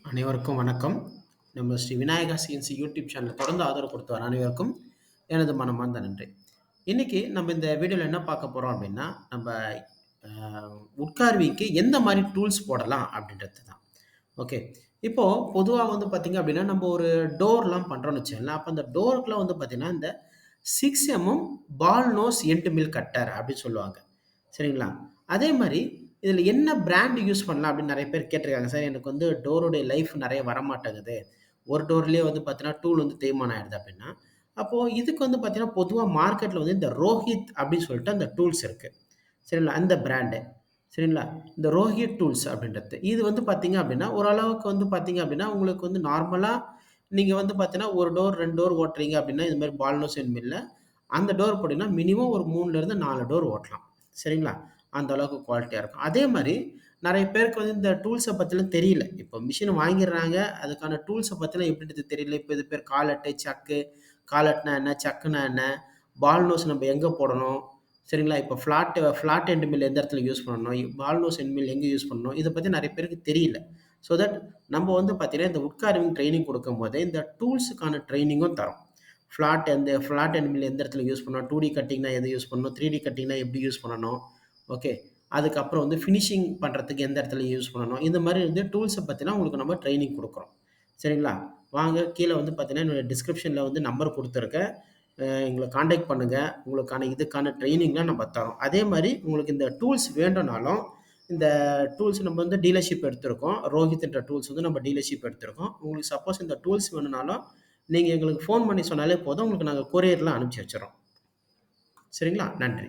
அனைவருக்கும் வணக்கம். நம்ம Shri Vinayaka CNC YouTube channel தொடர்ந்து ஆதரவு கொடுத்து வர அனைவருக்கும் எனது மனமார்ந்த நன்றி. இன்னைக்கு நம்ம இந்த வீடியோல என்ன பார்க்க போறோம் அப்படின்னா, நம்ம அ உட்கார்விக்கு எந்த மாரி டூல்ஸ் போடலாம் அப்படின்றது தான். ஓகே. இப்போ பொதுவா வந்து பார்த்தீங்க அப்படின்னா, நம்ம ஒரு டோர்லாம் பண்றோம்னு வச்சுக்கங்களேன். அப்ப அந்த டோருக்குலாம் வந்து பார்த்தீங்கன்னா, இந்த 6 பால் நோஸ் எண்ட் மில் கட்டர் அப்படின்னு சொல்லுவாங்க. சரிங்களா? அதே மாரி இதில என்ன பிராண்ட் யூஸ் பண்ணலாம் அப்படின்னு நெறைய பேர் கேட்டுருக்காங்க. சார் எனக்கு வந்து டோருடைய லைஃப் நெறைய வரமாட்டேங்குது. ஒரு டோர்லயே வந்து பார்த்தீங்கன்னா, டூல் வந்து தேய்மானம் ஆயிடுது அப்படின்னா, அப்போ இதுக்கு வந்து பார்த்தீங்கன்னா, பொதுவா மார்க்கெட்ல வந்து இந்த ரோஹித் அப்படின்னு சொல்லிட்டு அந்த டூல்ஸ் இருக்கு. சரிங்களா? அந்த பிராண்டு. சரிங்களா? இந்த ரோஹித் டூல்ஸ் அப்படின்றது. இது வந்து பார்த்தீங்க அப்படின்னா, ஓரளவுக்கு வந்து பார்த்தீங்க அப்படின்னா, உங்களுக்கு வந்து நார்மலா நீங்க வந்து பார்த்தீங்கன்னா, 1 டோர், 2 டோர் ஓட்டுறீங்க அப்படின்னா, இது மாரி பால்னோஸ் அண்ட் மில்ல அந்த டோர் போட்டீங்கன்னா, மினிமம் ஒரு 3லருந்து 4 டோர் ஓட்டலாம். சரிங்களா? அந்த அளவுக்கு குவாலிட்டியா இருக்கும். அதே மாரி நெறைய பேருக்கு வந்து இந்த டூல்ஸ பத்திலாம் தெரியல. இப்போ மிஷின் வாங்கிர்றாங்க. அதுக்கான டூல்ஸ பத்திலாம் எப்படின்றது தெரியல. இப்ப இது பேர் காலட்டு, சக்கு, காலட்னா என்ன? சக்குனா என்ன? பால் நோஸ் நம்ம எங்க போடணும்? சரிங்களா? இப்போ ஃப்ளாட் எண்ட் மில் எந்த இடத்துல யூஸ் பண்ணணும்? பால் நோஸ் எண்ட் மில் எங்க யூஸ் பண்ணணும்? இத பத்தி நெறைய பேருக்கு தெரியல. ஸோ தட் நம்ம வந்து பார்த்தீங்கன்னா, இந்த உட் கார்விங் ட்ரெய்னிங் குடுக்கும்போதே, இந்த டூல்ஸுக்கான ட்ரெய்னிங்கும் தரோம். ஃப்ளாட் எண்ட் மில் எந்த இடத்துல யூஸ் பண்ணணும்? 2டி கட்டிங்னா எத யூஸ் பண்ணணும்? 3டி கட்டிங்னா எப்படி யூஸ் பண்ணணும்? ஓகே. அதுக்கப்புறம் வந்து ஃபினிஷிங் பண்றதுக்கு எந்த இடத்துல யூஸ் பண்ணணும்? இந்த மாரி வந்து டூல்ஸ பத்திலாம் உங்களுக்கு நம்ம ட்ரெய்னிங் குடுக்குறோம். சரிங்களா? வாங்க கீழ வந்து பார்த்தீங்கன்னா, என்னோட டிஸ்கிரிப்ஷன்ல வந்து நம்பர் குடுத்துருக்கேன். எங்கள கான்டாக்ட் பண்ணுங்க. உங்களுக்கான இதுக்கான ட்ரெய்னிங்லாம் நம்ம தரோம். அதே மாரி உங்களுக்கு இந்த டூல்ஸ் வேண்டும்னாலும், இந்த டூல்ஸ் நம்ம வந்து டீலர்ஷிப் எடுத்திருக்கோம். ரோஹித்ன்ற டூல்ஸ் வந்து நம்ம டீலர்ஷிப் எடுத்திருக்கோம். உங்களுக்கு சப்போஸ் இந்த டூல்ஸ் வேணும்னாலும், நீங்க எங்களுக்கு ஃபோன் பண்ணி சொன்னாலே போதும். உங்களுக்கு நாங்க கொரியர்ல அனுப்பிச்சு வச்சுர்றோம். சரிங்களா? நன்றி.